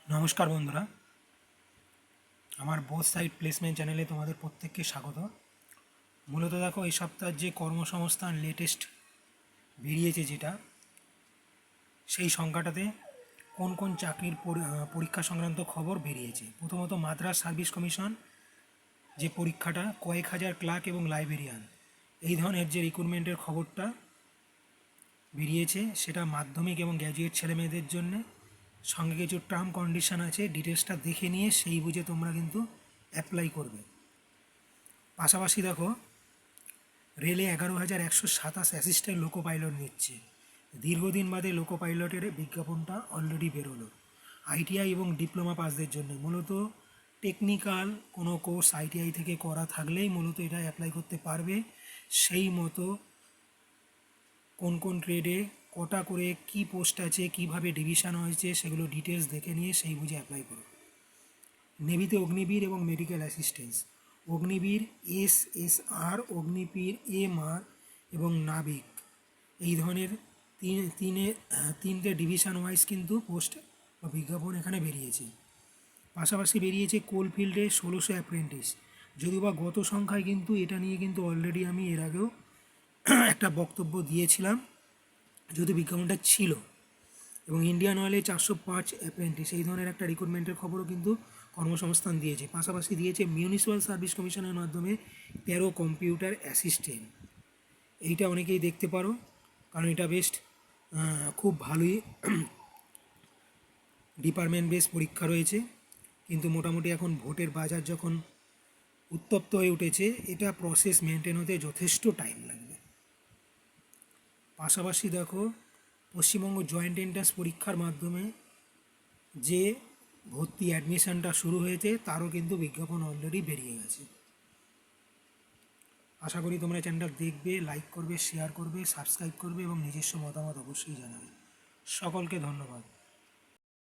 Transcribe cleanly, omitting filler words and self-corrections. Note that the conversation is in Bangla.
নমস্কার বন্ধুরা, আমার বোথ সাইড প্লেসমেন্ট চ্যানেলে তোমাদের প্রত্যেককে স্বাগত। মূলত দেখো, এই সপ্তাহের যে কর্মসংস্থান লেটেস্ট বেরিয়েছে যেটা, সেই সংখ্যাটাতে কোন কোন চাকরির পরীক্ষা সংক্রান্ত খবর বেরিয়েছে। প্রথমত মাদ্রাস সার্ভিস কমিশন যে পরীক্ষাটা কয়েক হাজার ক্লার্ক এবং লাইব্রেরিয়ান এই ধরনের যে রিক্রুটমেন্টের খবরটা বেরিয়েছে, সেটা মাধ্যমিক এবং গ্র্যাজুয়েট ছেলেমেয়েদের জন্যে। সঙ্গে কিছু টার্ম কন্ডিশন আছে, ডিটেলসটা দেখে নিয়ে সেই বুঝে তোমরা কিন্তু অ্যাপ্লাই করবে। পাশাপাশি দেখো, রেলে 11,127 অ্যাসিস্ট্যান্ট লোকো পাইলট নিচ্ছে। দীর্ঘদিন বাদে লোকো পাইলটের বিজ্ঞাপনটা অলরেডি বেরোলো আইটিআই এবং ডিপ্লোমা পাসদের জন্য। মূলত টেকনিক্যাল কোনো কোর্স আইটিআই থেকে করা থাকলেই মূলত এটা অ্যাপ্লাই করতে পারবে। সেই মতো কোন কোন ট্রেডে কটা করে কি পোস্ট আছে, কিভাবে ডিভিশন হয়েছে, সেগুলো ডিটেলস দেখে নিয়ে সেই বুঝে অ্যাপ্লাই করো। নেভিতে অগ্নিবীর এবং medical assistance, Agniveer SSR, Agniveer MR এবং নাবিক, এই ধরনের তিনটে ডিভিশন ওয়াইজ কিন্তু পোস্ট বা বিজ্ঞাপন এখানে বেরিয়েছে। পাশাপাশি বেরিয়েছে কোলফিল্ডে 1600 অ্যাপ্রেন্টিস। যদিও বা গত সংখ্যায় কিন্তু এটা নিয়ে কিন্তু অলরেডি আমি এর আগেও একটা বক্তব্য দিয়েছিলাম, যদি বিজ্ঞাপনটা ছিল। এবং ইন্ডিয়ান অয়েলে 405 অ্যাপ্রেন্টিস, এই ধরনের একটা রিক্রুটমেন্টের খবরও কিন্তু কর্মসংস্থান দিয়েছে। পাশাপাশি দিয়েছে মিউনিসিপ্যাল সার্ভিস কমিশনের মাধ্যমে 13 কম্পিউটার অ্যাসিস্ট্যান্ট। এইটা অনেকেই দেখতে পারো, কারণ এটা বেস্ট খুব ভালোই ডিপার্টমেন্ট বেস পরীক্ষা রয়েছে। কিন্তু মোটামুটি এখন ভোটের বাজার যখন উত্তপ্ত হয়ে উঠেছে, এটা প্রসেস মেনটেন হতে যথেষ্ট টাইম লাগবে। পাশাপাশি দেখো, পশ্চিমবঙ্গ জয়েন্ট এন্ট্রান্স পরীক্ষার মাধ্যমে যে ভর্তি অ্যাডমিশনটা শুরু হয়েছে, তারও কিন্তু বিজ্ঞাপন অলরেডি বেরিয়ে গেছে। আশা করি তোমরা চ্যানেলটা দেখবে, লাইক করবে, শেয়ার করবে, সাবস্ক্রাইব করবে এবং নিজস্ব মতামত অবশ্যই জানাবে। সকলকে ধন্যবাদ।